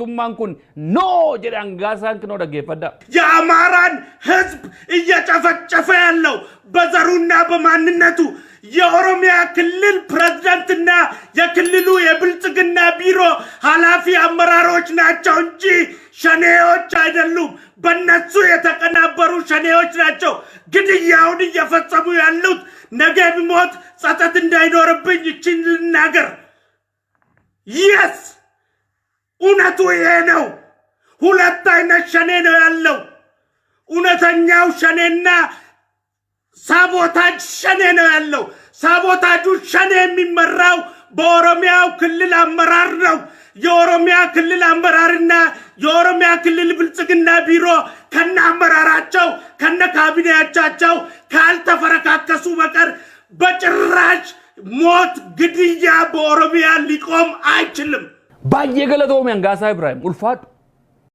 mootummaan kun no jedhe angaasaan kinoo dhaggeeffadha. የአማራን ህዝብ እየጨፈጨፈ ያለው በዘሩና በማንነቱ የኦሮሚያ ክልል ፕሬዝዳንትና የክልሉ የብልጽግና ቢሮ ኃላፊ አመራሮች ናቸው እንጂ ሸኔዎች አይደሉም። በእነሱ የተቀናበሩ ሸኔዎች ናቸው ግድያውን እየፈጸሙ ያሉት። ነገ ቢሞት ጸጸት እንዳይኖርብኝ እቺን ልናገር። yes እውነቱ ይሄ ነው። ሁለት አይነት ሸኔ ነው ያለው። እውነተኛው ሸኔና ሳቦታጅ ሸኔ ነው ያለው። ሳቦታጁ ሸኔ የሚመራው በኦሮሚያው ክልል አመራር ነው። የኦሮሚያ ክልል አመራርና የኦሮሚያ ክልል ብልጽግና ቢሮ ከነ አመራራቸው ከነ ካቢኔያቸው ካልተፈረካከሱ በቀር በጭራሽ ሞት ግድያ በኦሮሚያ ሊቆም አይችልም። Baay'ee galatoomii angaasaa Ibrahim ulfaadhu.